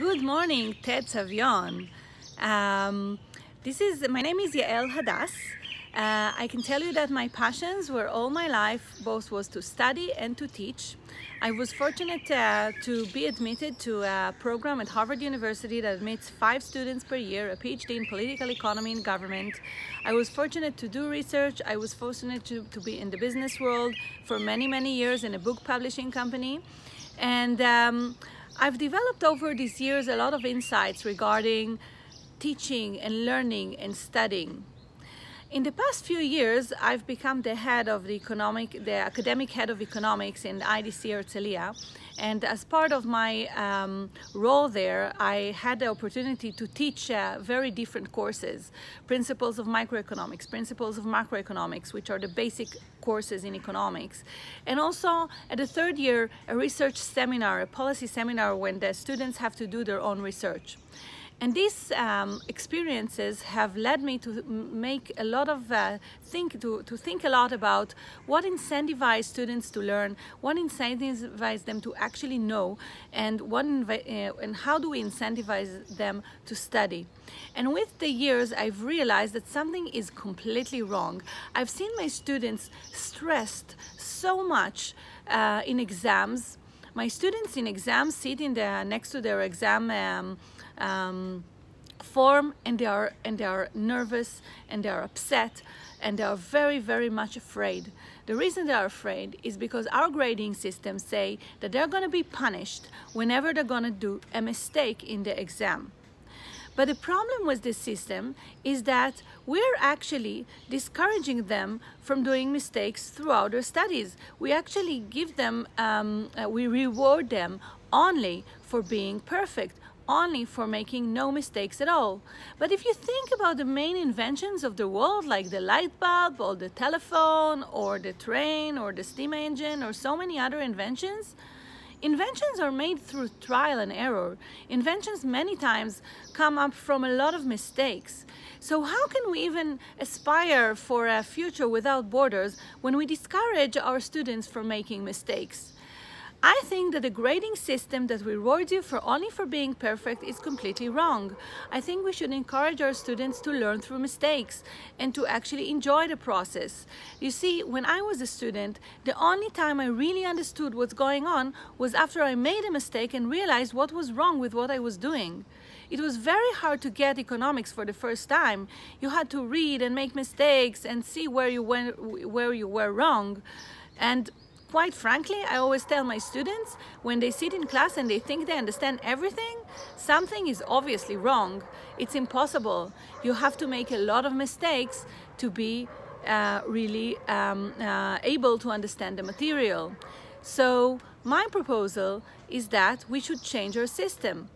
Good morning, Ted Savion. My name is Yael Hadass. I can tell you that my passions were all my life, both was to study and to teach. I was fortunate to be admitted to a program at Harvard University that admits 5 students per year, a PhD in political economy and government. I was fortunate to do research. I was fortunate to be in the business world for many, many years in a book publishing company. And I've developed over these years a lot of insights regarding teaching and learning and studying. In the past few years, I've become the academic head of economics in IDC Herzliya, and as part of my role there, I had the opportunity to teach very different courses: principles of microeconomics, principles of macroeconomics, which are the basic courses in economics, and also at the third year, a research seminar, a policy seminar, when the students have to do their own research. And these experiences have led me to make a lot of think a lot about what incentivizes students to learn, what incentivizes them to actually know, and how do we incentivize them to study. And with the years, I've realized that something is completely wrong. I've seen my students stressed so much in exams. My students in exams sit next to their exam form, and they are nervous, and they are upset, and they are very, very much afraid. The reason they are afraid is because our grading systems say that they're going to be punished whenever they're going to do a mistake in the exam. But the problem with this system is that we're actually discouraging them from doing mistakes throughout their studies. We actually give them, we reward them only for being perfect, only for making no mistakes at all. But if you think about the main inventions of the world, like the light bulb or the telephone or the train or the steam engine or so many other inventions, inventions are made through trial and error. Inventions many times come up from a lot of mistakes. So how can we even aspire for a future without borders when we discourage our students from making mistakes? I think that the grading system that rewards you only for being perfect is completely wrong. I think we should encourage our students to learn through mistakes and to actually enjoy the process. You see, when I was a student, the only time I really understood what's going on was after I made a mistake and realized what was wrong with what I was doing. It was very hard to get economics for the first time. You had to read and make mistakes and see where you were wrong. And quite frankly, I always tell my students, when they sit in class and they think they understand everything, something is obviously wrong. It's impossible. You have to make a lot of mistakes to be really able to understand the material. So my proposal is that we should change our system.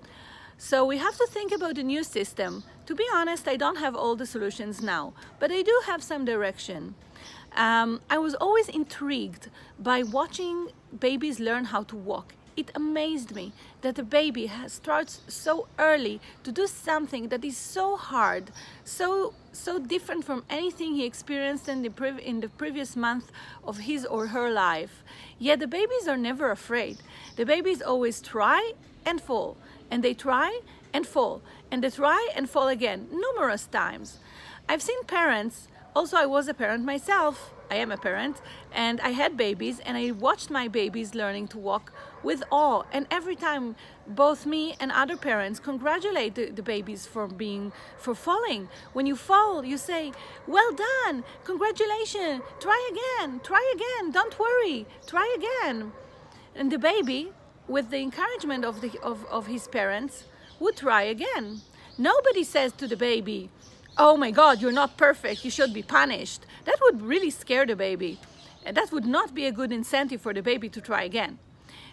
So we have to think about a new system. To be honest, I don't have all the solutions now, but I do have some direction. I was always intrigued by watching babies learn how to walk. It amazed me that a baby starts so early to do something that is so hard, so different from anything he experienced in the previous month of his or her life. Yet the babies are never afraid. The babies always try and fall, and they try and fall, and they try and fall again, numerous times. I've seen parents. Also, I was a parent myself. I am a parent, and I had babies, and I watched my babies learning to walk with awe. And every time, both me and other parents congratulate the babies for falling. When you fall, you say, "Well done, congratulations, try again, don't worry, try again." And the baby, with the encouragement of his parents, would try again. Nobody says to the baby, "Oh my God, you're not perfect, you should be punished." That would really scare the baby. And that would not be a good incentive for the baby to try again.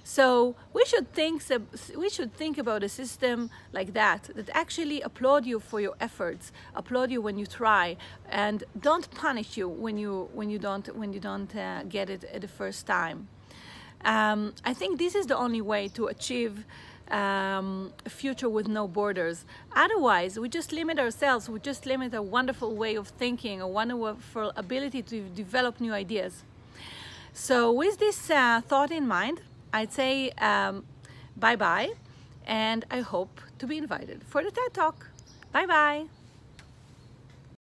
So we should think about a system like that actually applaud you for your efforts, applaud you when you try, and don't punish you when you don't get it at the first time. I think this is the only way to achieve a future with no borders. Otherwise, we just limit ourselves, we just limit a wonderful way of thinking, a wonderful ability to develop new ideas. So with this thought in mind, I'd say bye-bye, and I hope to be invited for the TED Talk. Bye bye.